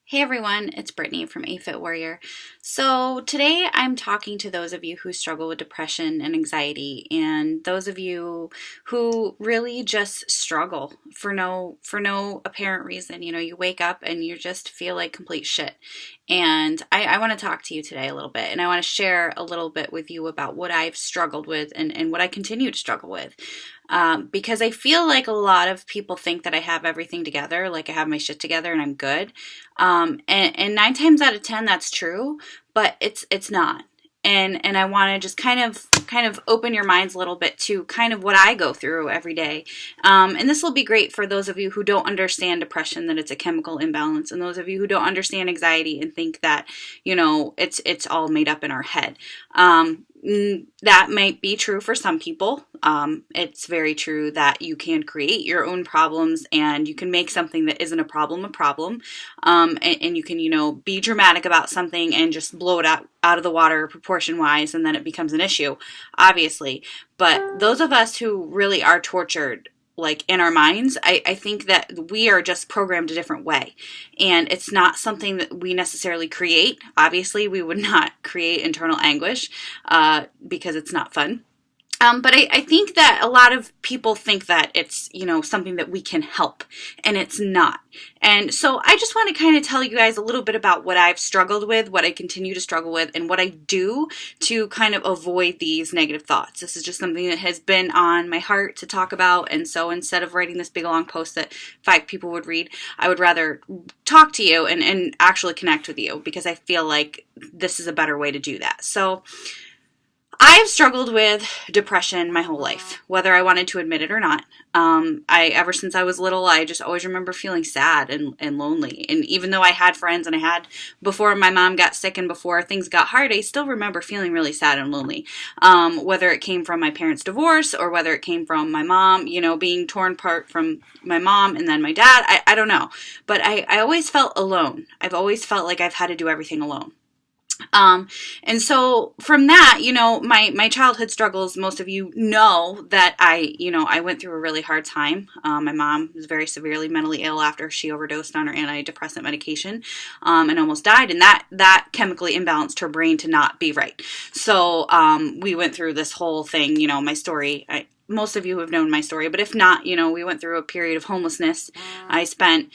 Hey everyone, it's Brittany from A Fit Warrior. So today I'm talking to those of you who struggle with depression and anxiety, and those of you who really just struggle for no apparent reason. You know, you wake up and you just feel like complete shit. And I want to talk to you today a little bit, and I want to share a little bit with you about what I've struggled with and what I continue to struggle with. Because I feel like a lot of people think that I have everything together, like I have my shit together and I'm good. And 9 times out of 10, that's true, but it's not. And I want to just kind of open your minds a little bit to kind of what I go through every day. And this will be great for those of you who don't understand depression, that it's a chemical imbalance, and those of you who don't understand anxiety and think that, you know, it's all made up in our head. That might be true for some people. It's very true that you can create your own problems, and you can make something that isn't a problem. And you can, you know, be dramatic about something and just blow it out of the water proportion wise, and then it becomes an issue, obviously. But those of us who really are tortured, like in our minds, I think that we are just programmed a different way. And it's not something that we necessarily create. Obviously, we would not create internal anguish because it's not fun. But I think that a lot of people think that it's, you know, something that we can help, and it's not. And so I just want to kind of tell you guys a little bit about what I've struggled with, what I continue to struggle with, and what I do to kind of avoid these negative thoughts. This is just something that has been on my heart to talk about. And so instead of writing this big long post that 5 people would read, I would rather talk to you and actually connect with you, because I feel like this is a better way to do that. So I've struggled with depression my whole life, whether I wanted to admit it or not. Ever since I was little, I just always remember feeling sad and lonely. And even though I had friends, and I had before my mom got sick and before things got hard, I still remember feeling really sad and lonely. Whether it came from my parents' divorce or whether it came from my mom, you know, being torn apart from my mom and then my dad, I don't know. But I always felt alone. I've always felt like I've had to do everything alone. And so from that, you know, my childhood struggles, most of you know that I went through a really hard time. My mom was very severely mentally ill after she overdosed on her antidepressant medication, and almost died. And that chemically imbalanced her brain to not be right. So, we went through this whole thing, you know, my story. Most of you have known my story, but if not, you know, we went through a period of homelessness. I spent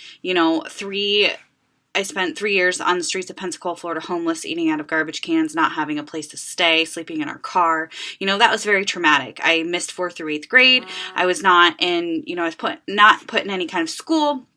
3 years on the streets of Pensacola, Florida, homeless, eating out of garbage cans, not having a place to stay, sleeping in our car. You know, that was very traumatic. I missed 4th through 8th grade. I was not in, you know, I was not put in any kind of school.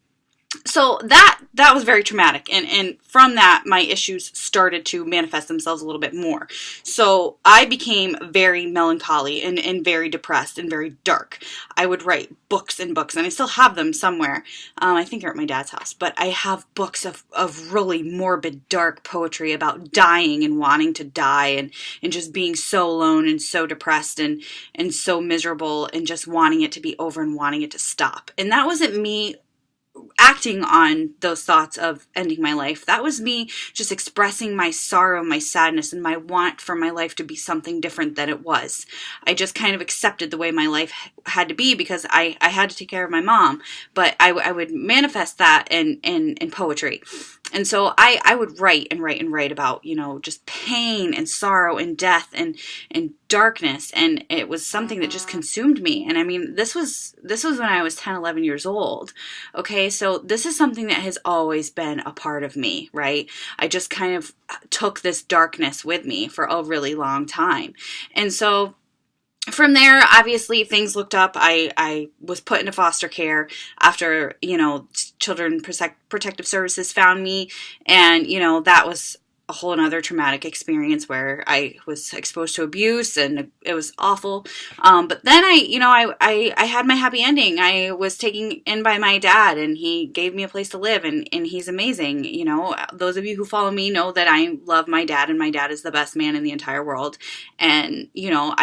So that was very traumatic. And from that, my issues started to manifest themselves a little bit more. So I became very melancholy and very depressed and very dark. I would write books and books, and I still have them somewhere. I think they're at my dad's house, but I have books of really morbid, dark poetry about dying and wanting to die and just being so alone and so depressed and so miserable and just wanting it to be over and wanting it to stop. And that wasn't me acting on those thoughts of ending my life. That was me just expressing my sorrow, my sadness, and my want for my life to be something different than it was. I just kind of accepted the way my life had to be because I had to take care of my mom, but I would manifest that in poetry. And so I would write about, you know, just pain and sorrow and death and darkness. And it was something that just consumed me. And I mean, this was when I was 10, 11 years old. Okay. So this is something that has always been a part of me, right? I just kind of took this darkness with me for a really long time. And so from there, obviously, things looked up. I was put into foster care after, you know, Children Protective Services found me. And, you know, that was a whole another traumatic experience where I was exposed to abuse, and it was awful. But then I had my happy ending. I was taken in by my dad, and he gave me a place to live, and he's amazing. You know, those of you who follow me know that I love my dad, and my dad is the best man in the entire world. And, you know,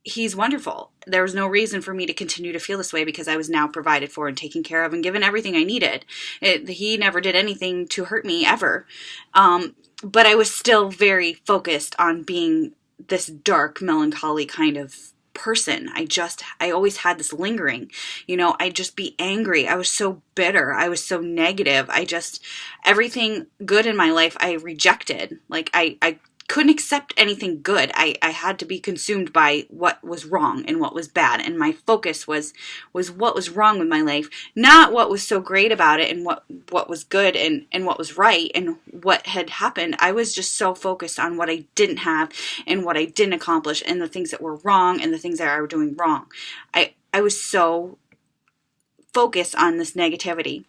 he's wonderful. There was no reason for me to continue to feel this way because I was now provided for and taken care of and given everything I needed. He never did anything to hurt me ever. But I was still very focused on being this dark, melancholy kind of person. I always had this lingering, I'd just be angry. I was so bitter. I was so negative. Everything good in my life, I rejected. Like I couldn't accept anything good. I had to be consumed by what was wrong and what was bad. And my focus was what was wrong with my life, not what was so great about it and what was good and what was right and what had happened. I was just so focused on what I didn't have and what I didn't accomplish and the things that were wrong and the things that I were doing wrong. I was so focused on this negativity.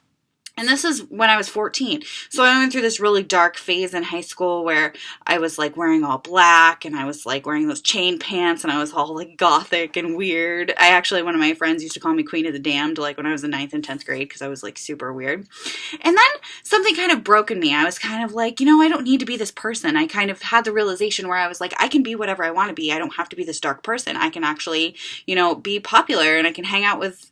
And this is when I was 14. So I went through this really dark phase in high school where I was like wearing all black and I was like wearing those chain pants and I was all like gothic and weird. One of my friends used to call me Queen of the Damned like when I was in 9th and 10th grade because I was like super weird. And then something kind of broke in me. I was kind of like, I don't need to be this person. I kind of had the realization where I was like, I can be whatever I want to be. I don't have to be this dark person. I can actually, be popular and I can hang out with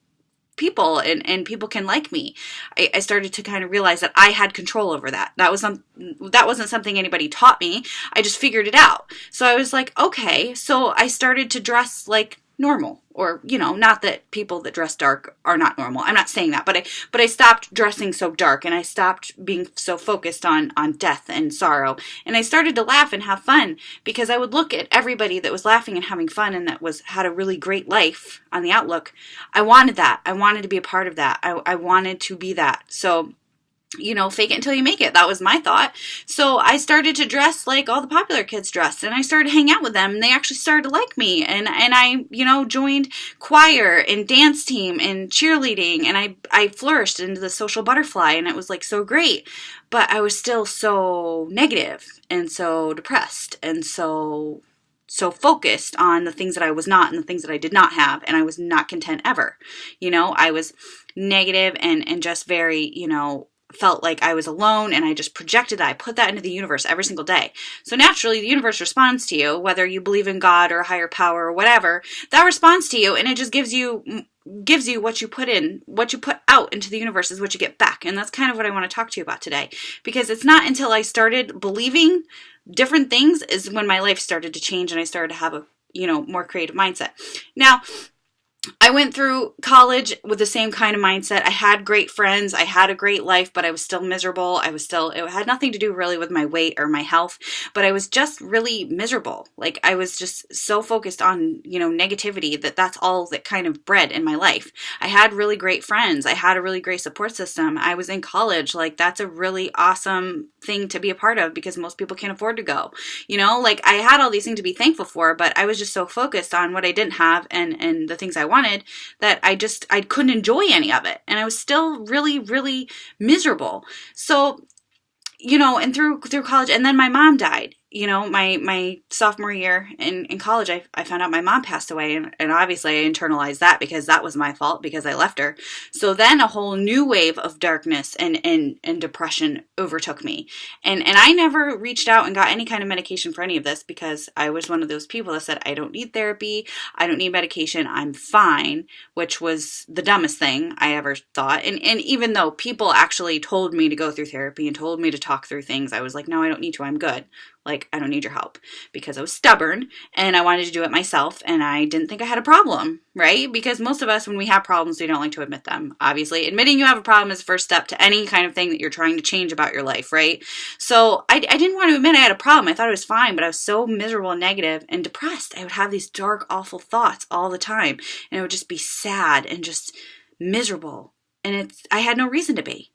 people and people can like me. I started to kind of realize that I had control over that. That wasn't something anybody taught me. I just figured it out. So I was like, okay. So I started to dress like normal, or not that people that dress dark are not normal. I'm not saying that, but I stopped dressing so dark and I stopped being so focused on death and sorrow. And I started to laugh and have fun because I would look at everybody that was laughing and having fun and that had a really great life on the outlook. I wanted that. I wanted to be a part of that. I wanted to be that. So fake it until you make it. That was my thought. So I started to dress like all the popular kids dressed and I started to hang out with them and they actually started to like me. And I, joined choir and dance team and cheerleading and I flourished into the social butterfly and it was like so great. But I was still so negative and so depressed and so focused on the things that I was not and the things that I did not have. And I was not content ever. I was negative and just very, felt like I was alone and I just projected that. I put that into the universe every single day. So naturally the universe responds to you, whether you believe in God or a higher power or whatever, that responds to you and it just gives you what you put in, what you put out into the universe is what you get back. And that's kind of what I want to talk to you about today, because it's not until I started believing different things is when my life started to change and I started to have a, more creative mindset. Now, I went through college with the same kind of mindset. I had great friends. I had a great life, but I was still miserable. It had nothing to do really with my weight or my health, but I was just really miserable. Like I was just so focused on, negativity that's all that kind of bred in my life. I had really great friends. I had a really great support system. I was in college. Like that's a really awesome thing to be a part of because most people can't afford to go, like I had all these things to be thankful for, but I was just so focused on what I didn't have and the things I wanted that I couldn't enjoy any of it. And I was still really, really miserable. So, and through college, and then my mom died. My sophomore year in college, I found out my mom passed away, and obviously I internalized that because that was my fault because I left her. So then a whole new wave of darkness and depression overtook me. And I never reached out and got any kind of medication for any of this because I was one of those people that said, I don't need therapy, I don't need medication, I'm fine, which was the dumbest thing I ever thought. And even though people actually told me to go through therapy and told me to talk through things, I was like, no, I don't need to, I'm good. Like, I don't need your help because I was stubborn and I wanted to do it myself and I didn't think I had a problem, right? Because most of us, when we have problems, we don't like to admit them. Obviously, admitting you have a problem is the first step to any kind of thing that you're trying to change about your life, right? So I didn't want to admit I had a problem. I thought it was fine, but I was so miserable and negative and depressed. I would have these dark, awful thoughts all the time and I would just be sad and just miserable. And I had no reason to be.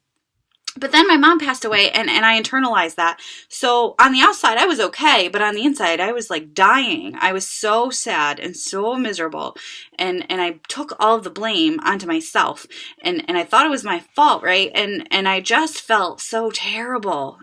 But then my mom passed away and I internalized that. So on the outside, I was okay. But on the inside, I was like dying. I was so sad and so miserable. And I took all of the blame onto myself. And I thought it was my fault, right? And I just felt so terrible.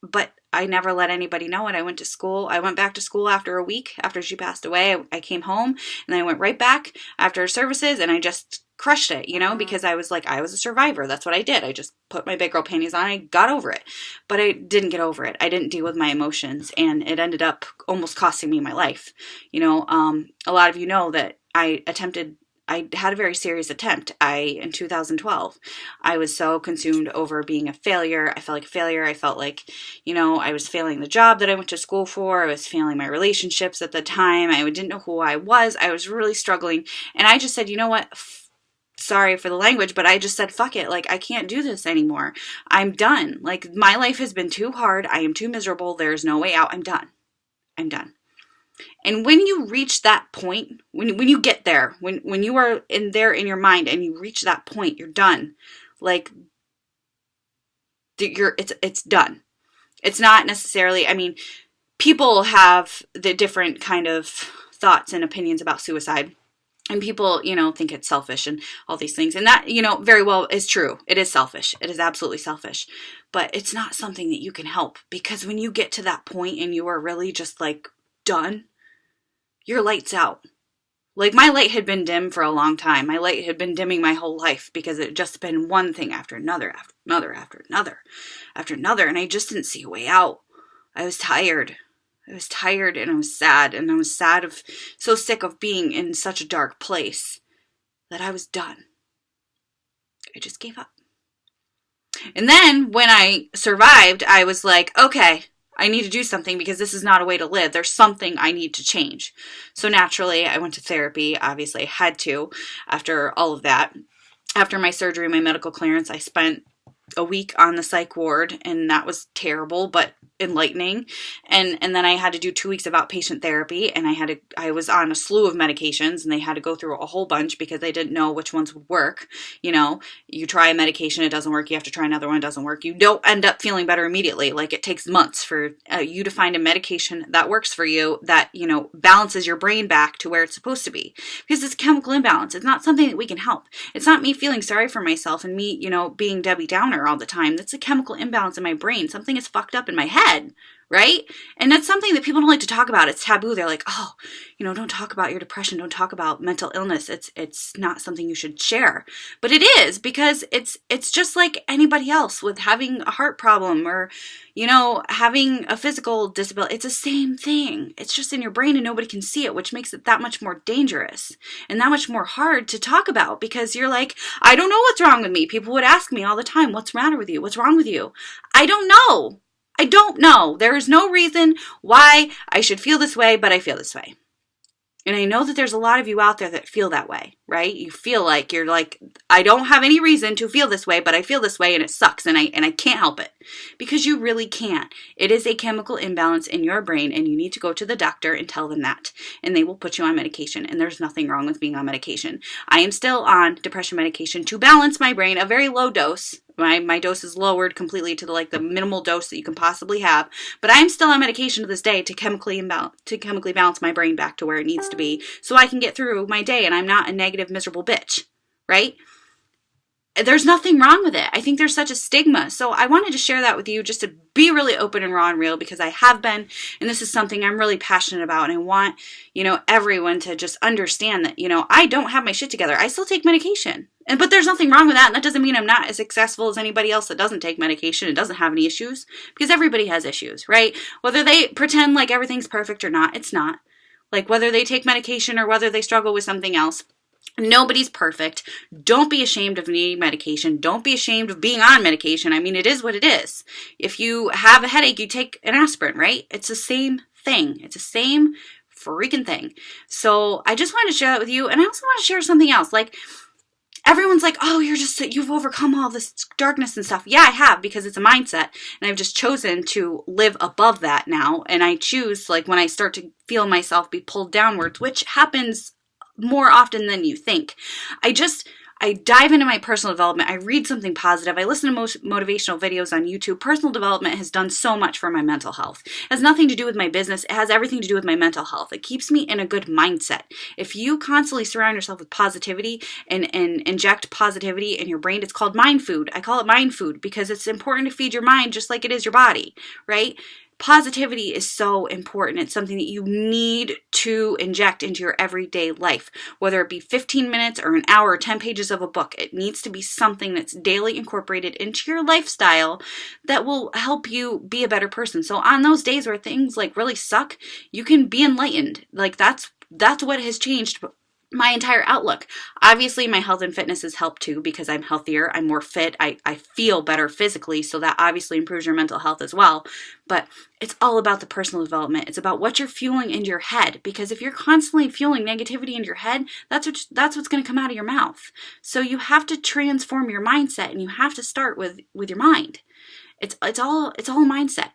But I never let anybody know it. I went to school. I went back to school after a week after she passed away. I came home and then I went right back after services and I just crushed it, because I was like, I was a survivor. That's what I did. I just put my big girl panties on. I got over it, but I didn't get over it. I didn't deal with my emotions and it ended up almost costing me my life. A lot of you know that I attempted I had a very serious attempt. In 2012, I was so consumed over being a failure. I felt like a failure. I felt like, I was failing the job that I went to school for. I was failing my relationships at the time. I didn't know who I was. I was really struggling. And I just said, you know what? Sorry for the language, but I just said, fuck it. Like, I can't do this anymore. I'm done. Like, my life has been too hard. I am too miserable. There's no way out. I'm done. I'm done. And when you reach that point, when you get there, when you are in your mind and you reach that point, you're done. Like, it's done. It's not necessarily, people have the different kind of thoughts and opinions about suicide. And people, think it's selfish and all these things. And that, very well is true. It is selfish. It is absolutely selfish. But it's not something that you can help. Because when you get to that point and you are really just like done, your light's out. Like, my light had been dim for a long time. My light had been dimming my whole life because it had just been one thing after another, after another, after another, after another. And I just didn't see a way out. I was tired. I was tired and I was sad. And I was so sick of being in such a dark place that I was done. I just gave up. And then when I survived, I was like, okay, I need to do something because this is not a way to live. There's something I need to change. So naturally, I went to therapy. Obviously, I had to after all of that. After my surgery, my medical clearance, I spent a week on the psych ward, and that was terrible, but enlightening. And then I had to do 2 weeks of outpatient therapy, and I was on a slew of medications, and they had to go through a whole bunch because they didn't know which ones would work. You try a medication, it doesn't work. You have to try another one, it doesn't work. You don't end up feeling better immediately. Like, it takes months for you to find a medication that works for you, that, balances your brain back to where it's supposed to be. Because it's a chemical imbalance. It's not something that we can help. It's not me feeling sorry for myself and me, being Debbie Downer all the time. That's a chemical imbalance in my brain. Something is fucked up in my head, right? And that's something that people don't like to talk about. It's taboo. They're like, oh, don't talk about your depression. Don't talk about mental illness. It's not something you should share. But it is, because it's just like anybody else with having a heart problem or, having a physical disability. It's the same thing. It's just in your brain and nobody can see it, which makes it that much more dangerous and that much more hard to talk about, because you're like, I don't know what's wrong with me. People would ask me all the time, what's the matter with you? What's wrong with you? I don't know. I don't know. There is no reason why I should feel this way, but I feel this way. And I know that there's a lot of you out there that feel that way, right? You feel like you're like, I don't have any reason to feel this way, but I feel this way and it sucks and I can't help it. Because you really can't. It is a chemical imbalance in your brain and you need to go to the doctor and tell them that. And they will put you on medication, and there's nothing wrong with being on medication. I am still on depression medication to balance my brain, a very low dose. My dose is lowered completely to the minimal dose that you can possibly have. But I'm still on medication to this day to chemically balance my brain back to where it needs to be, so I can get through my day and I'm not a negative, miserable bitch, right? There's nothing wrong with it. I think there's such a stigma. So I wanted to share that with you, just to be really open and raw and real, because I have been, and this is something I'm really passionate about. And I want, everyone to just understand that, I don't have my shit together. I still take medication. But there's nothing wrong with that. And that doesn't mean I'm not as successful as anybody else that doesn't take medication and doesn't have any issues, because everybody has issues, right? Whether they pretend like everything's perfect or not, it's not. Like, whether they take medication or whether they struggle with something else, nobody's perfect. Don't be ashamed of needing medication. Don't be ashamed of being on medication. It is what it is. If you have a headache, you take an aspirin, right? It's the same thing. It's the same freaking thing. So I just wanted to share that with you. And I also want to share something else. Like, everyone's like, oh, you've overcome all this darkness and stuff. Yeah, I have, because it's a mindset. And I've just chosen to live above that now. And I choose, when I start to feel myself be pulled downwards, which happens more often than you think. I dive into my personal development. I read something positive. I listen to most motivational videos on YouTube. Personal development has done so much for my mental health. It has nothing to do with my business. It has everything to do with my mental health. It keeps me in a good mindset. If you constantly surround yourself with positivity and inject positivity in your brain, it's called mind food. I call it mind food because it's important to feed your mind just like it is your body, right? Positivity is so important. It's something that you need to inject into your everyday life, whether it be 15 minutes or an hour or 10 pages of a book. It needs to be something that's daily incorporated into your lifestyle that will help you be a better person. So on those days where things really suck, you can be enlightened. That's what has changed my entire outlook. Obviously, my health and fitness has helped too because I'm healthier, I'm more fit, I feel better physically, so that obviously improves your mental health as well. But it's all about the personal development. It's about what you're fueling into your head, because if you're constantly fueling negativity into your head, that's what's going to come out of your mouth. So you have to transform your mindset, and you have to start with your mind. It's all mindset.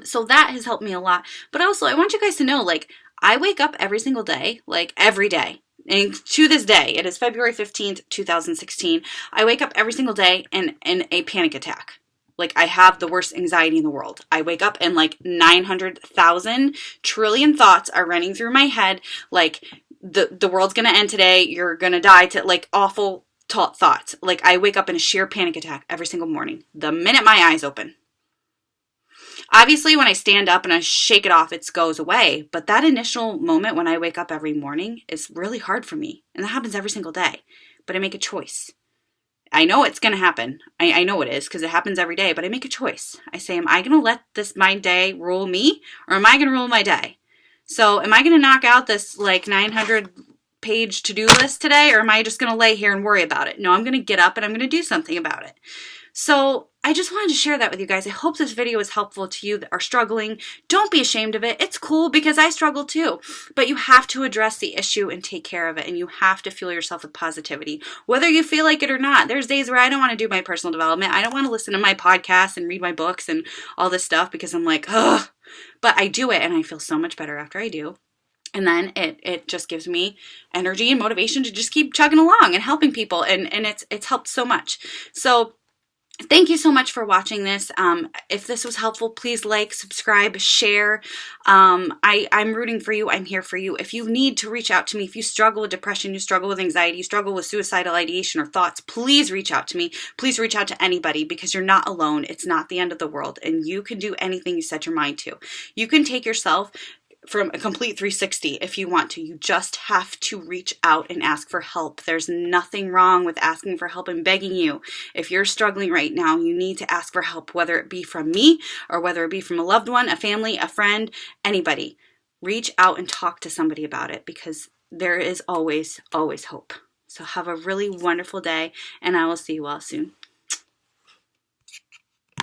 So that has helped me a lot. But also, I want you guys to know, like, I wake up every single day, like every day. And to this day, it is February 15th, 2016. I wake up every single day in a panic attack. Like, I have the worst anxiety in the world. I wake up and like 900,000 trillion thoughts are running through my head. Like, the world's going to end today. You're going to die, to like awful thoughts. Like, I wake up in a sheer panic attack every single morning, the minute my eyes open. Obviously, when I stand up and I shake it off, it goes away. But that initial moment when I wake up every morning is really hard for me. And that happens every single day. But I make a choice. I know it's going to happen. I know it is because it happens every day. But I make a choice. I say, am I going to let my day rule me? Or am I going to rule my day? So am I going to knock out this like 900-page to-do list today? Or am I just going to lay here and worry about it? No, I'm going to get up and I'm going to do something about it. So I just wanted to share that with you guys. I hope this video is helpful to you that are struggling. Don't be ashamed of it. It's cool because I struggle too. But you have to address the issue and take care of it. And you have to fuel yourself with positivity, whether you feel like it or not. There's days where I don't want to do my personal development. I don't want to listen to my podcasts and read my books and all this stuff because I'm like, ugh. But I do it and I feel so much better after I do. And then it just gives me energy and motivation to just keep chugging along and helping people. And it's helped so much. So thank you so much for watching this. If this was helpful, please like, subscribe, share. I'm rooting for you. I'm here for you. If you need to reach out to me, if you struggle with depression, you struggle with anxiety, you struggle with suicidal ideation or thoughts, please reach out to me. Please reach out to anybody because you're not alone. It's not the end of the world, and you can do anything you set your mind to. You can take yourself from a complete 360 if you want to. You just have to reach out and ask for help. There's nothing wrong with asking for help and begging you. If you're struggling right now, you need to ask for help, whether it be from me or whether it be from a loved one, a family, a friend, anybody. Reach out and talk to somebody about it because there is always, always hope. So have a really wonderful day, and I will see you all soon.